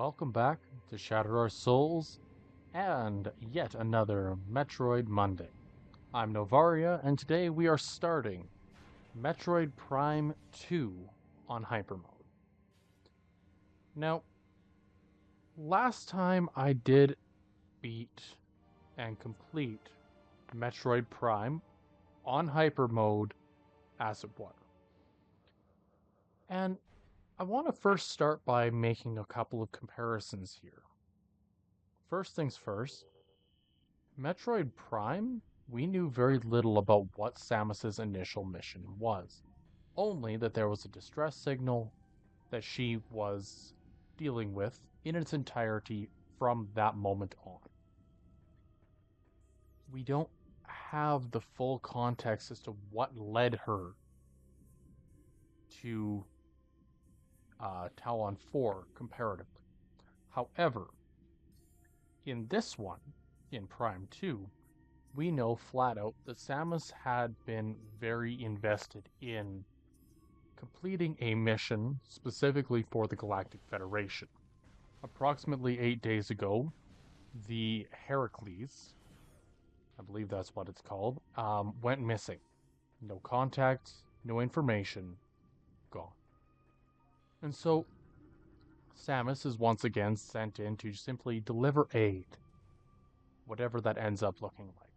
Welcome back to Shatter Our Souls and yet another Metroid Monday. I'm Novaria, and today we are starting Metroid Prime 2 on Hypermode. Now, last time I did beat and complete Metroid Prime on Hypermode as it was. And I want to first start by making a couple of comparisons here. First things first, Metroid Prime, we knew very little about what Samus's initial mission was. Only that there was a distress signal that she was dealing with in its entirety from that moment on. We don't have the full context as to what led her to Talon 4 comparatively. However, in this one, in Prime 2, we know flat out that Samus had been very invested in completing a mission specifically for the Galactic Federation. Approximately 8 days ago, the Heracles, I believe that's what it's called, went missing. No contact, no information, gone. And so Samus is once again sent in to simply deliver aid, whatever that ends up looking like.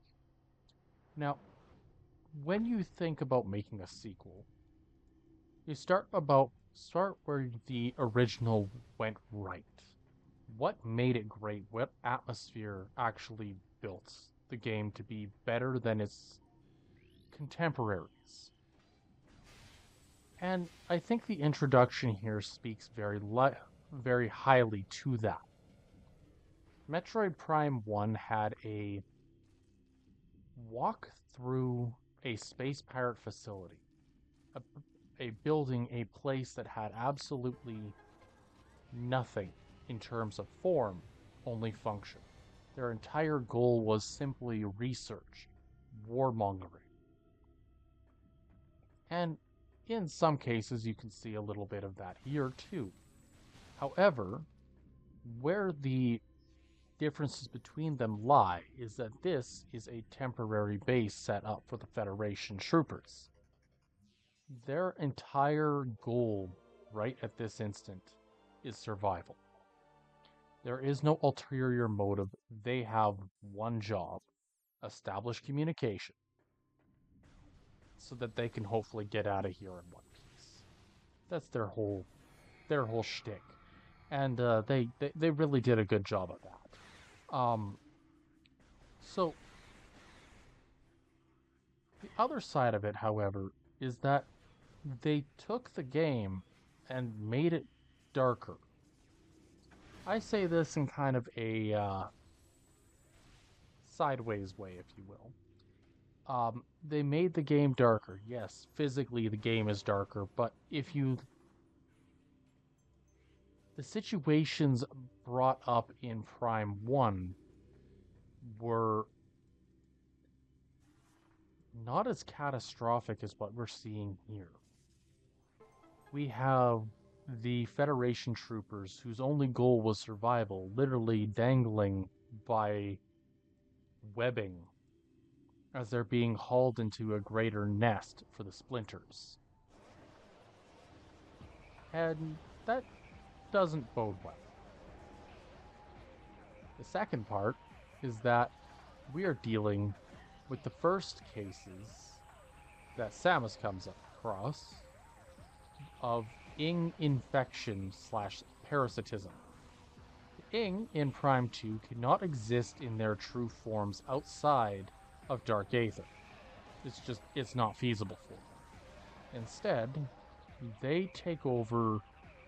Now, when you think about making a sequel, you start where the original went right. What made it great? What atmosphere actually built the game to be better than its contemporaries? And I think the introduction here speaks very highly to that. Metroid Prime 1 had a walk through a space pirate facility, a building, a place that had absolutely nothing in terms of form, only function. Their entire goal was simply research, warmongering. And in some cases, you can see a little bit of that here too. However, where the differences between them lie is that this is a temporary base set up for the Federation troopers. Their entire goal right at this instant is survival. There is no ulterior motive. They have one job: establish communication so that they can hopefully get out of here in one piece. That's their whole shtick. And they really did a good job of that. So the other side of it, however, is that they took the game and made it darker. I say this in kind of a sideways way, if you will. They made the game darker. Yes, physically the game is darker, but the situations brought up in Prime 1 were not as catastrophic as what we're seeing here. We have the Federation troopers whose only goal was survival, literally dangling by webbing as they're being hauled into a greater nest for the splinters. And that doesn't bode well. The second part is that we are dealing with the first cases that Samus comes across of Ing infection / parasitism. Ing in Prime 2 cannot exist in their true forms outside of Dark Aether. It's not feasible for them. Instead, they take over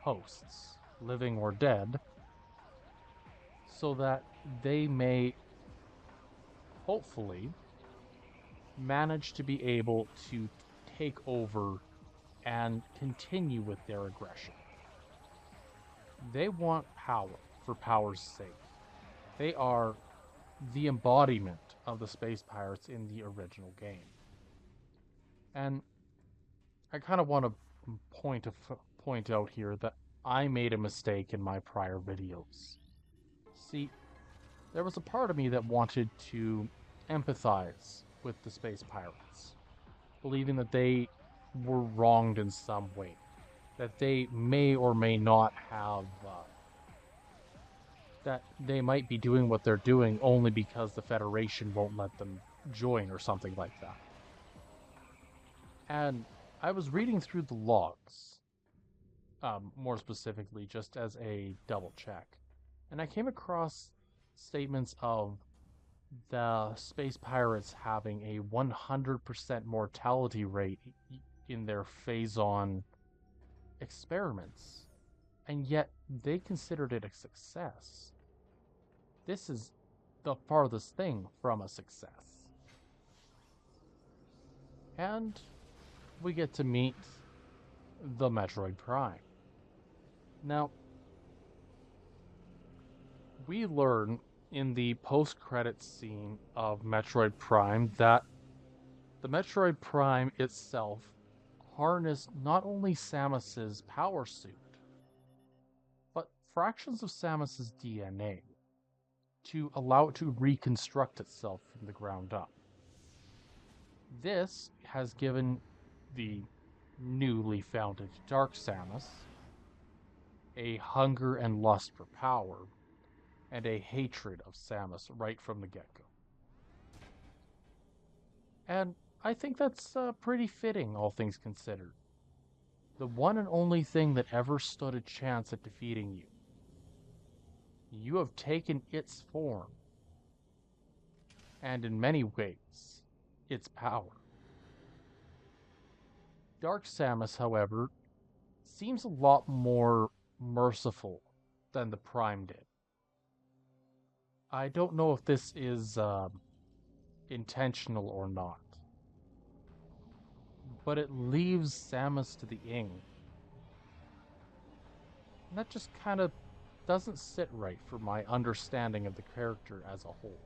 hosts, living or dead, so that they may hopefully manage to be able to take over and continue with their aggression. They want power for power's sake. They are the embodiment of the space pirates in the original game. And I kind of want to point out here that I made a mistake in my prior videos. See, there was a part of me that wanted to empathize with the space pirates, believing that they were wronged in some way, that they may or may not have, that they might be doing what they're doing only because the Federation won't let them join or something like that. And I was reading through the logs, more specifically, just as a double check, and I came across statements of the space pirates having a 100% mortality rate in their phase-on experiments, and yet they considered it a success. This is the farthest thing from a success. And we get to meet the Metroid Prime. Now, we learn in the post-credits scene of Metroid Prime that the Metroid Prime itself harnessed not only Samus's power suit, but fractions of Samus's DNA to allow it to reconstruct itself from the ground up. This has given the newly founded Dark Samus a hunger and lust for power, and a hatred of Samus right from the get-go. And I think that's pretty fitting, all things considered. The one and only thing that ever stood a chance at defeating you. You have taken its form, and in many ways, its power. Dark Samus, however, seems a lot more merciful than the Prime did. I don't know if this is intentional or not, but it leaves Samus to the Ing. And that just kind of doesn't sit right for my understanding of the character as a whole.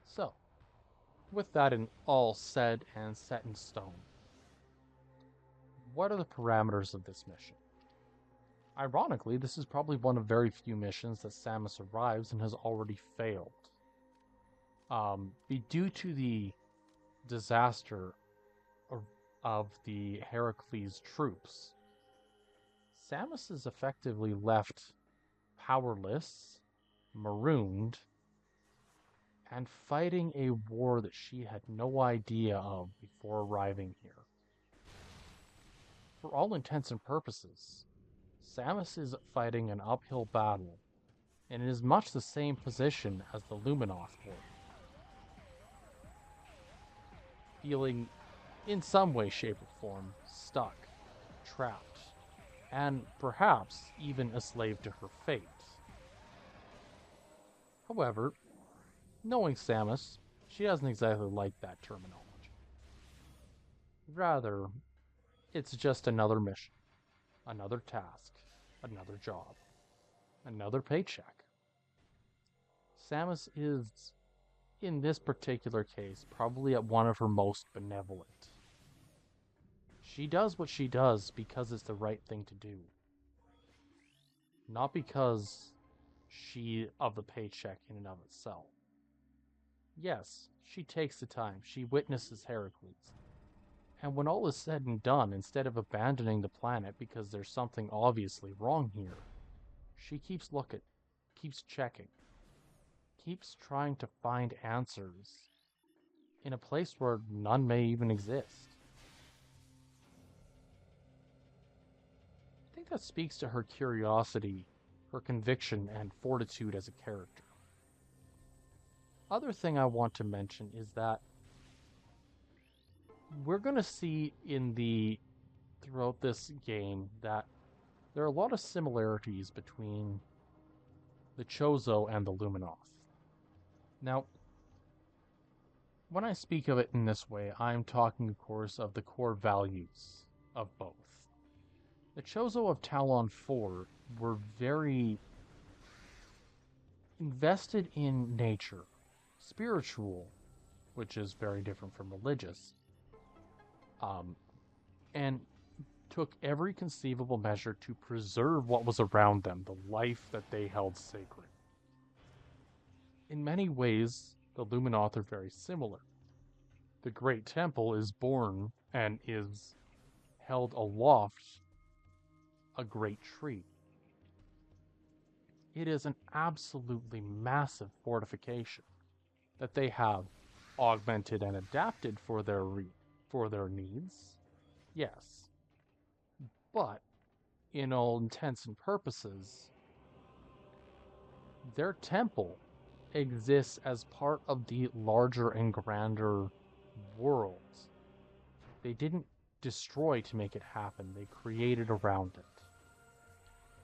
So, with that in all said and set in stone, what are the parameters of this mission? Ironically, this is probably one of very few missions that Samus arrives and has already failed. Due to the disaster of the Heracles troops, Samus is effectively left powerless, marooned, and fighting a war that she had no idea of before arriving here. For all intents and purposes, Samus is fighting an uphill battle, and it is much the same position as the Luminoth were. Feeling, in some way, shape, or form, stuck, trapped, and perhaps even a slave to her fate. However, knowing Samus, she doesn't exactly like that terminology. Rather, it's just another mission, another task, another job, another paycheck. Samus is, in this particular case, probably at one of her most benevolent. She does what she does because it's the right thing to do. Not because of the paycheck in and of itself. Yes, she takes the time, she witnesses Heracles. And when all is said and done, instead of abandoning the planet because there's something obviously wrong here, she keeps looking, keeps checking, keeps trying to find answers in a place where none may even exist. I think that speaks to her curiosity, her conviction, and fortitude as a character. Other thing I want to mention is that we're going to see throughout this game that there are a lot of similarities between the Chozo and the Luminoth. Now, when I speak of it in this way, I'm talking, of course, of the core values of both. The Chozo of Talon 4 were very invested in nature, spiritual, which is very different from religious, um, and took every conceivable measure to preserve what was around them, the life that they held sacred. In many ways, the Luminoth are very similar. The Great Temple is born and is held aloft a great tree. It is an absolutely massive fortification that they have augmented and adapted for their needs. Yes, but in all intents and purposes, their temple exists as part of the larger and grander world. They didn't destroy to make it happen, they created around it.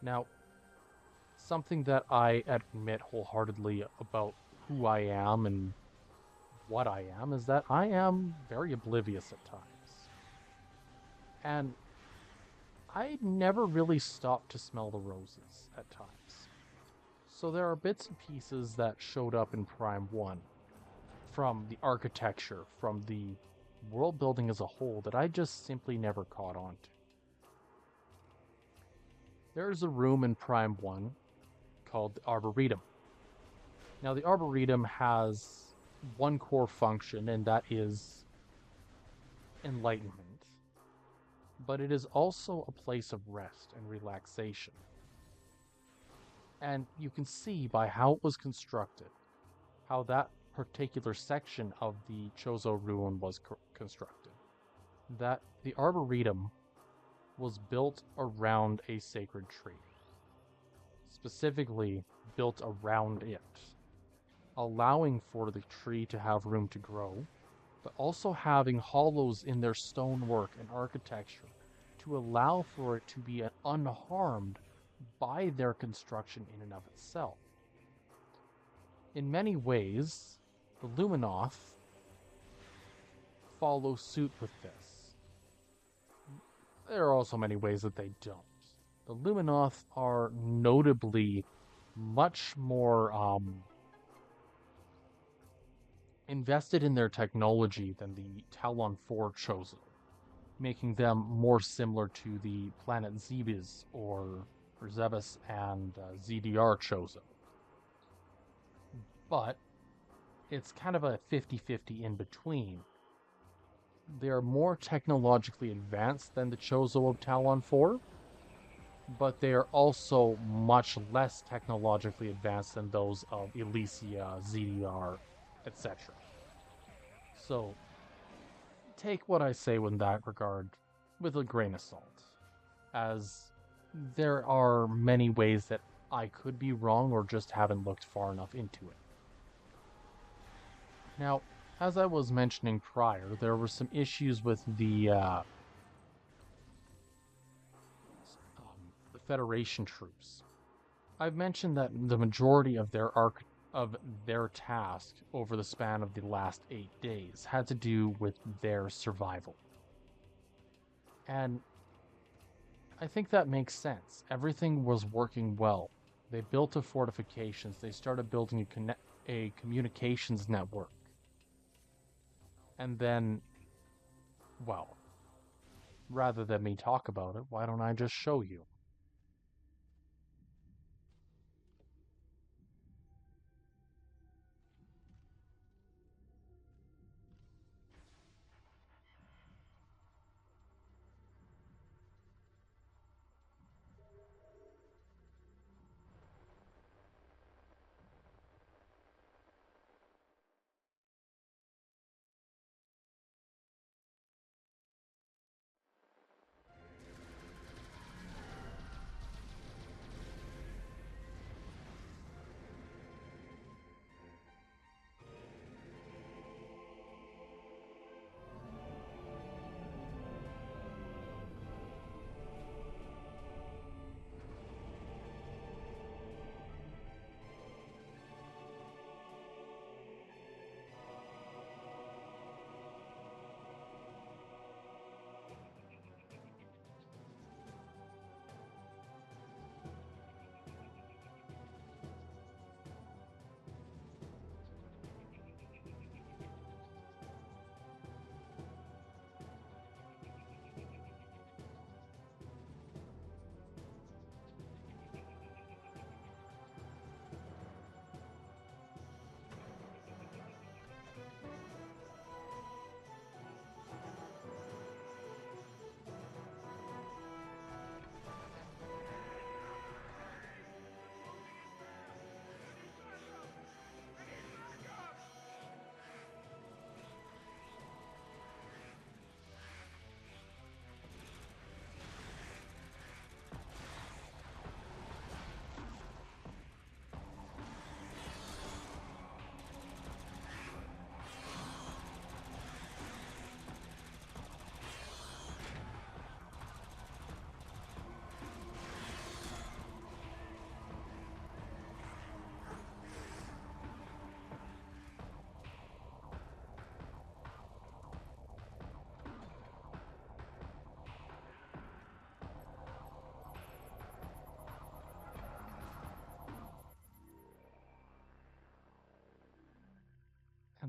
Now, something that I admit wholeheartedly about who I am and what I am is that I am very oblivious at times. And I never really stopped to smell the roses at times. So there are bits and pieces that showed up in Prime 1 from the architecture, from the world building as a whole that I just simply never caught on to. There's a room in Prime 1 called the Arboretum. Now, the Arboretum has one core function, and that is enlightenment. But it is also a place of rest and relaxation. And you can see by how it was constructed, how that particular section of the Chozo ruin was constructed, that the Arboretum was built around a sacred tree. Specifically, built around it, allowing for the tree to have room to grow, but also having hollows in their stonework and architecture to allow for it to be unharmed by their construction in and of itself. In many ways, the Luminoth follow suit with this. There are also many ways that they don't. The Luminoth are notably much more invested in their technology than the Talon 4 Chozo, making them more similar to the planet Zebes or Zebes and ZDR Chozo. But it's kind of a 50-50 in between. They are more technologically advanced than the Chozo of Talon 4, but they are also much less technologically advanced than those of Elysia, ZDR, etc. So, take what I say in that regard with a grain of salt, as there are many ways that I could be wrong or just haven't looked far enough into it. Now, as I was mentioning prior, there were some issues with the Federation troops. I've mentioned that the majority of their task over the span of the last 8 days had to do with their survival. And I think that makes sense. Everything was working well. They built the fortifications. They started building a communications network. And then, well, rather than me talk about it, why don't I just show you?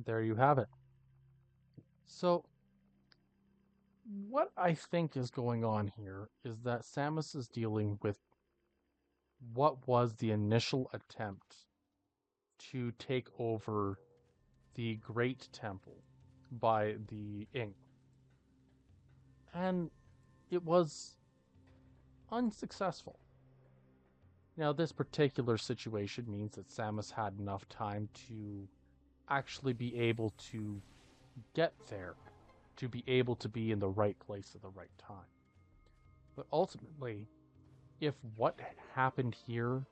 there you have it. So, what I think is going on here is that Samus is dealing with what was the initial attempt to take over the Great Temple by the Ing. And it was unsuccessful. Now, this particular situation means that Samus had enough time to actually be able to get there, to be able to be in the right place at the right time. But ultimately, if what happened here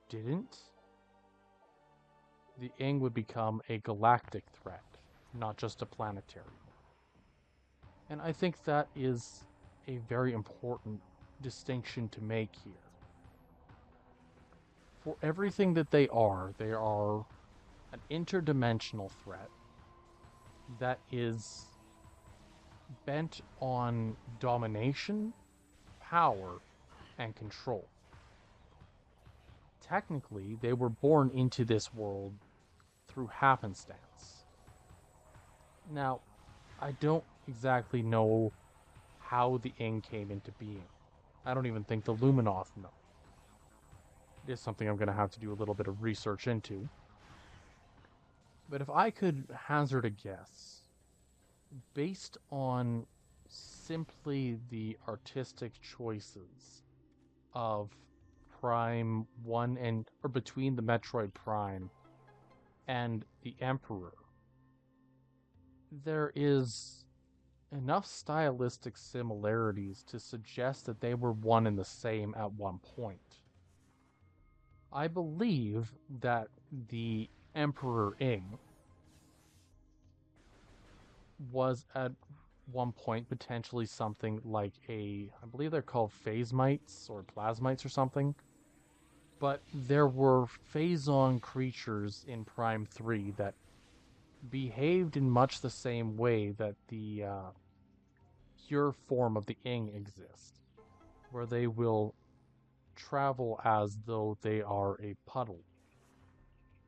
didn't, the Ing would become a galactic threat, not just a planetary one. And I think that is a very important distinction to make here. For everything that they are an interdimensional threat that is bent on domination, power, and control. Technically, they were born into this world through happenstance. Now, I don't exactly know how the Ing came into being. I don't even think the Luminoth know. It is something I'm going to have to do a little bit of research into. But if I could hazard a guess, based on simply the artistic choices of Prime 1 or between the Metroid Prime and the Emperor, there is enough stylistic similarities to suggest that they were one and the same at one point. I believe that the Emperor Ing was at one point potentially something like I believe they're called phasmites or plasmites or something. But there were phazon creatures in Prime 3 that behaved in much the same way that the pure form of the Ing exists, where they will travel as though they are a puddle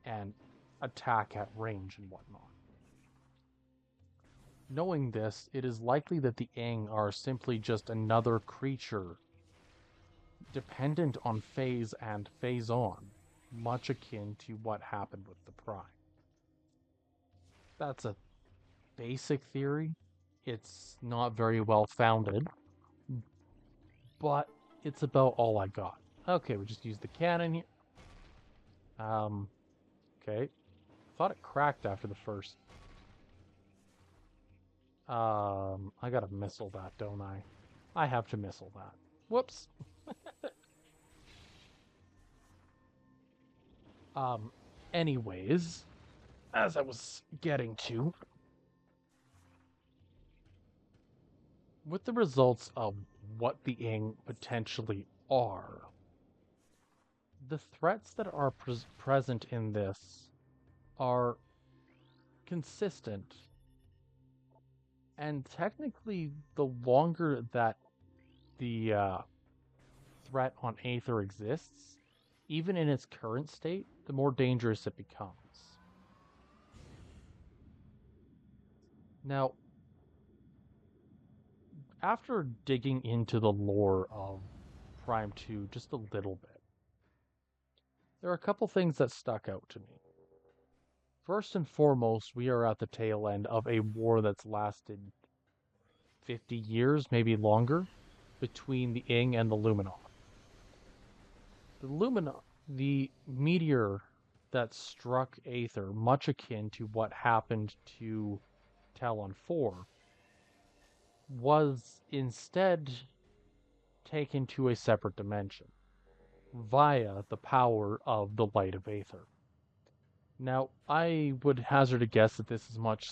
and attack at range and whatnot. Knowing this, it is likely that the Ing are simply just another creature dependent on phase and phazon, much akin to what happened with the Prime. That's a basic theory. It's not very well founded, but it's about all I got. Okay, we just used the cannon here. Okay. Thought it cracked after the first. I gotta missile that, don't I? I have to missile that. Whoops. Anyways, as I was getting to, with the results of what the Ing potentially are, the threats that are present in this are consistent. And technically, the longer that the threat on Aether exists, even in its current state, the more dangerous it becomes. Now, after digging into the lore of Prime 2 just a little bit, there are a couple things that stuck out to me. First and foremost, we are at the tail end of a war that's lasted 50 years, maybe longer, between the Ing and the Luminoth. The meteor that struck Aether, much akin to what happened to Talon 4, was instead taken to a separate dimension via the power of the light of Aether. Now, I would hazard a guess that this is much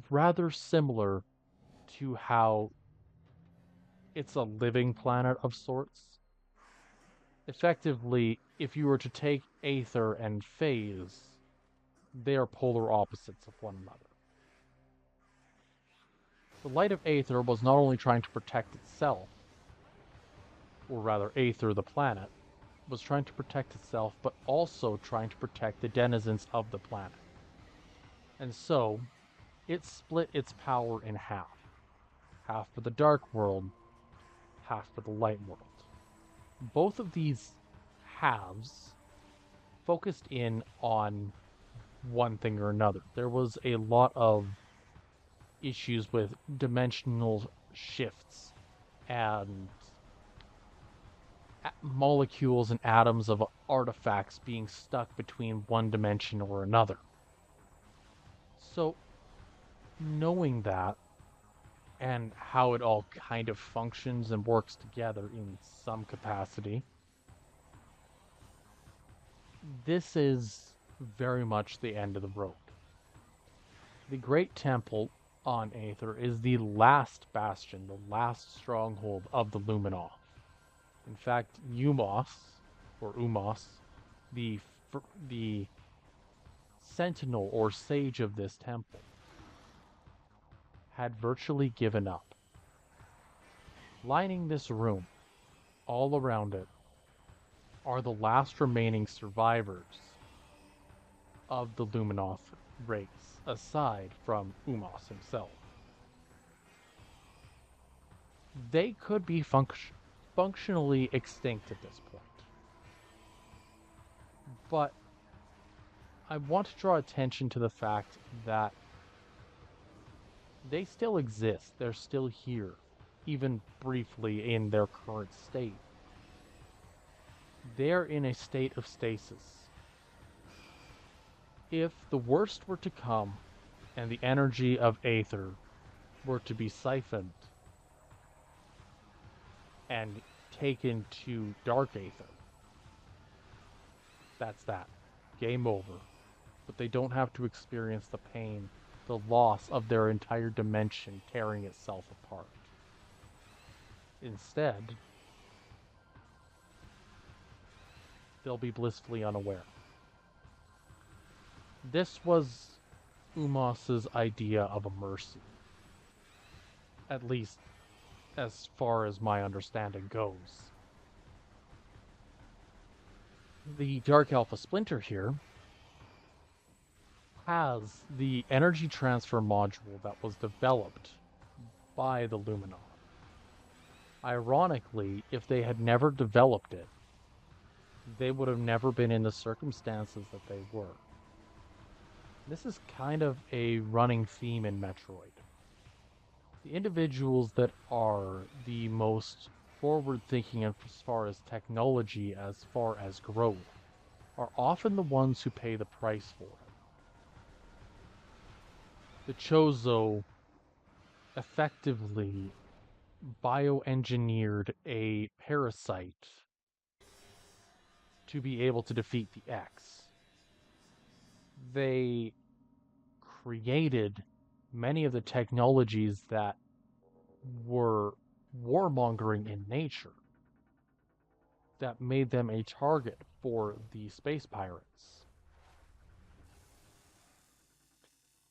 rather similar to how it's a living planet of sorts. Effectively, if you were to take Aether and Phase, they are polar opposites of one another. The light of Aether was not only trying to protect itself, or rather Aether the planet, was trying to protect itself, but also trying to protect the denizens of the planet. And so it split its power in half. Half for the dark world, half for the light world. Both of these halves focused in on one thing or another. There was a lot of issues with dimensional shifts and molecules and atoms of artifacts being stuck between one dimension or another. So, knowing that and how it all kind of functions and works together in some capacity, this is very much the end of the road. The Great Temple on Aether is the last bastion, the last stronghold of the Luminoth. In fact, Umos, the the sentinel or sage of this temple, had virtually given up. Lining this room, all around it, are the last remaining survivors of the Luminoth race, aside from Umos himself. They could be functionally extinct at this point. But I want to draw attention to the fact that they still exist. They're still here, even briefly in their current state. They're in a state of stasis. If the worst were to come and the energy of Aether were to be siphoned and taken to Dark Aether, that's that. Game over. But they don't have to experience the pain, the loss of their entire dimension tearing itself apart. Instead, they'll be blissfully unaware. This was Umos's idea of a mercy. At least, as far as my understanding goes. The Dark Alpha Splinter here has the energy transfer module that was developed by the Luminoth. Ironically, if they had never developed it, they would have never been in the circumstances that they were. This is kind of a running theme in Metroid. The individuals that are the most forward-thinking as far as technology, as far as growth, are often the ones who pay the price for it. The Chozo effectively bioengineered a parasite to be able to defeat the X. They created many of the technologies that were warmongering in nature that made them a target for the space pirates.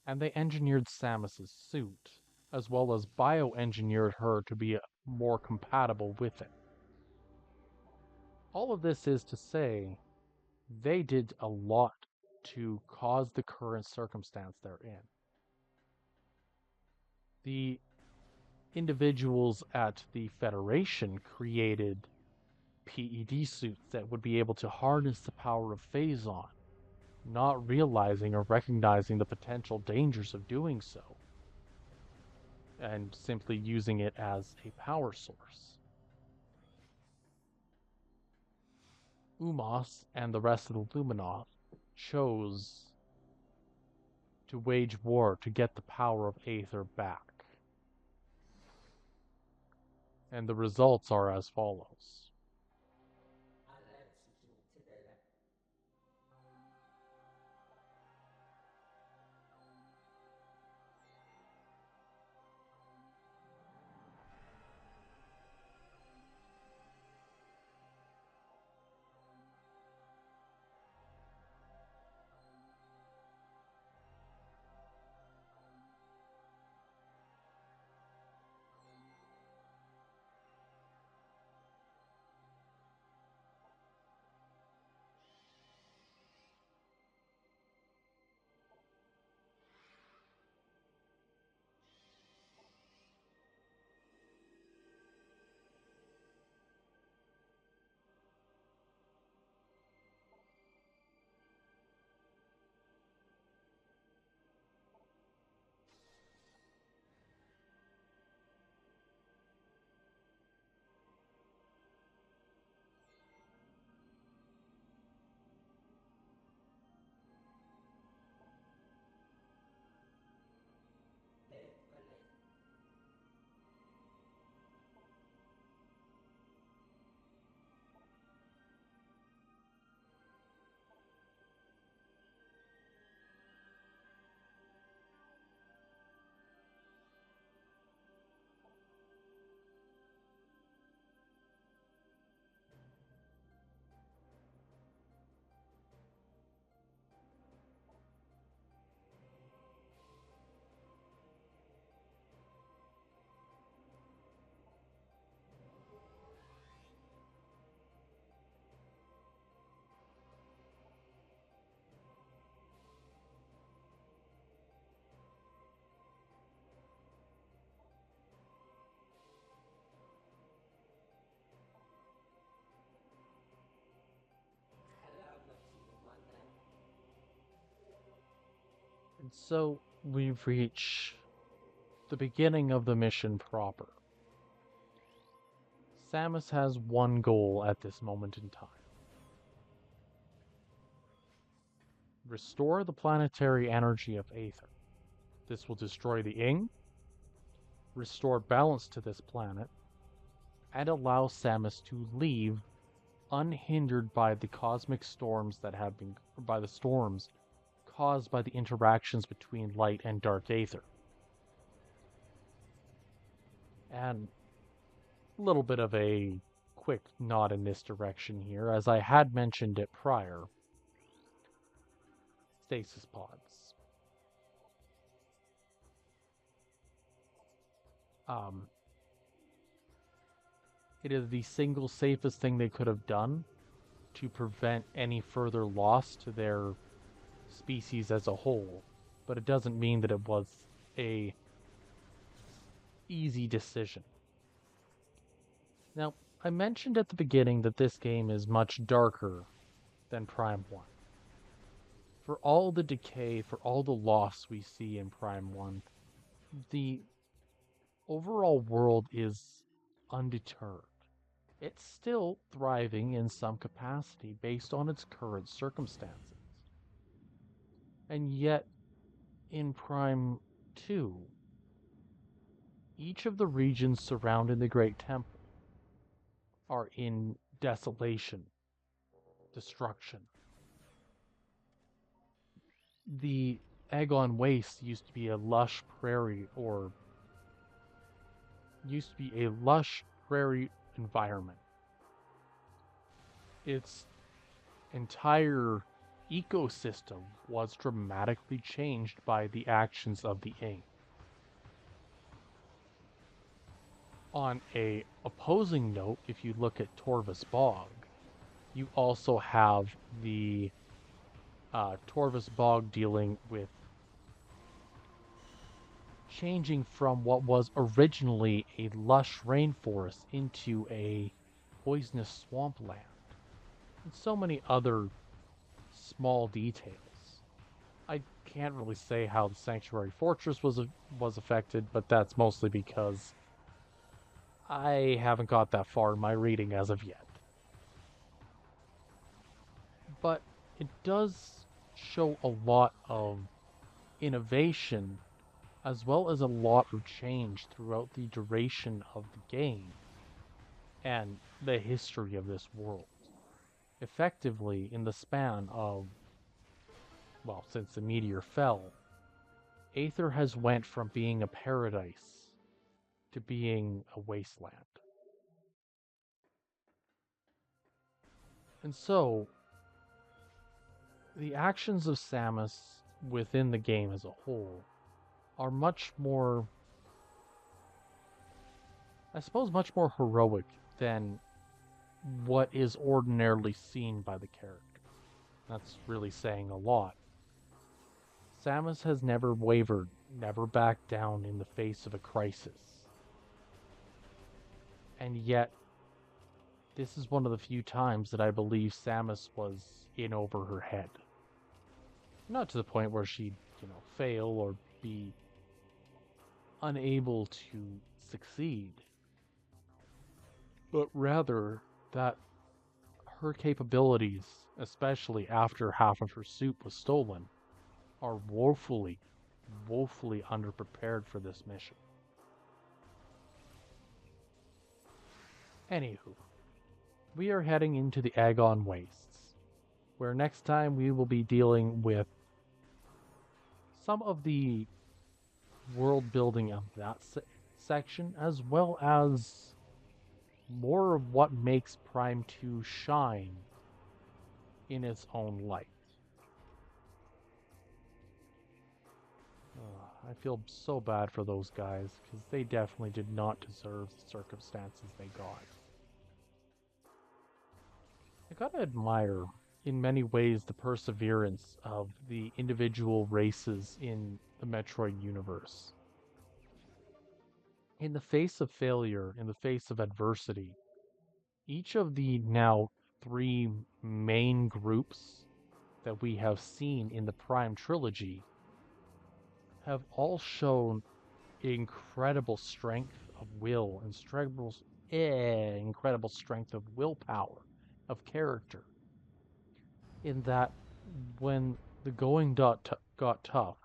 And they engineered Samus's suit, as well as bioengineered her to be more compatible with it. All of this is to say, they did a lot to cause the current circumstance they're in. The individuals at the Federation created PED suits that would be able to harness the power of Phazon, not realizing or recognizing the potential dangers of doing so, and simply using it as a power source. Umos and the rest of the Luminoth chose to wage war to get the power of Aether back. And the results are as follows. And so we reach the beginning of the mission proper. Samus has one goal at this moment in time. Restore the planetary energy of Aether. This will destroy the Ing, restore balance to this planet, and allow Samus to leave unhindered by the cosmic storms that have been by the storms caused by the interactions between light and dark Aether. And a little bit of a quick nod in this direction here, as I had mentioned it prior. Stasis pods. It is the single safest thing they could have done to prevent any further loss to their species as a whole, but it doesn't mean that it was a easy decision. Now, I mentioned at the beginning that this game is much darker than Prime 1. For all the decay, for all the loss we see in Prime 1, the overall world is undeterred. It's still thriving in some capacity based on its current circumstances. And yet, in Prime 2, each of the regions surrounding the Great Temple are in desolation, destruction. The Agon Wastes used to be a lush prairie environment. Its entire ecosystem was dramatically changed by the actions of the Ing. On a opposing note, if you look at Torvus Bog, you also have the Torvus Bog dealing with changing from what was originally a lush rainforest into a poisonous swampland, and so many other small details. I can't really say how the Sanctuary Fortress was affected, but that's mostly because I haven't got that far in my reading as of yet. But it does show a lot of innovation as well as a lot of change throughout the duration of the game and the history of this world. Effectively, in the span of, well, since the meteor fell, Aether has went from being a paradise to being a wasteland. And so, the actions of Samus within the game as a whole are much more, I suppose, much more heroic than what is ordinarily seen by the character. That's really saying a lot. Samus has never wavered, never backed down in the face of a crisis. And yet, this is one of the few times that I believe Samus was in over her head. Not to the point where she'd, fail or be unable to succeed, but rather that her capabilities, especially after half of her suit was stolen, are woefully underprepared for this mission. Anywho, we are heading into the Agon Wastes, where next time we will be dealing with some of the world building of that section, as well as more of what makes Prime 2 shine in its own light. I feel so bad for those guys, because they definitely did not deserve the circumstances they got. I gotta admire, in many ways, the perseverance of the individual races in the Metroid universe. In the face of failure, in the face of adversity, each of the now 3 main groups that we have seen in the Prime trilogy have all shown incredible strength of will and incredible strength of willpower, of character. In that, when the going got tough,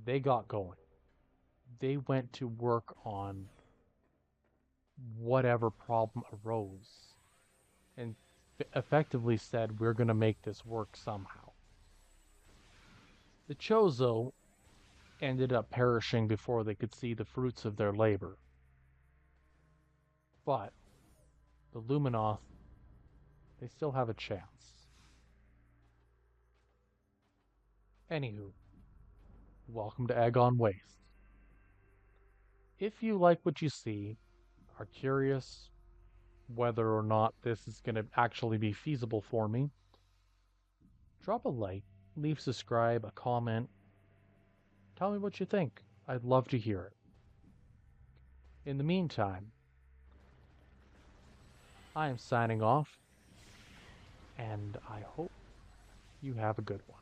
they got going. They went to work on whatever problem arose and effectively said, we're going to make this work somehow. The Chozo ended up perishing before they could see the fruits of their labor. But the Luminoth, they still have a chance. Anywho, welcome to Agon Wastes. If you like what you see, are curious whether or not this is going to actually be feasible for me, drop a like, leave subscribe, a comment, tell me what you think. I'd love to hear it. In the meantime, I am signing off, and I hope you have a good one.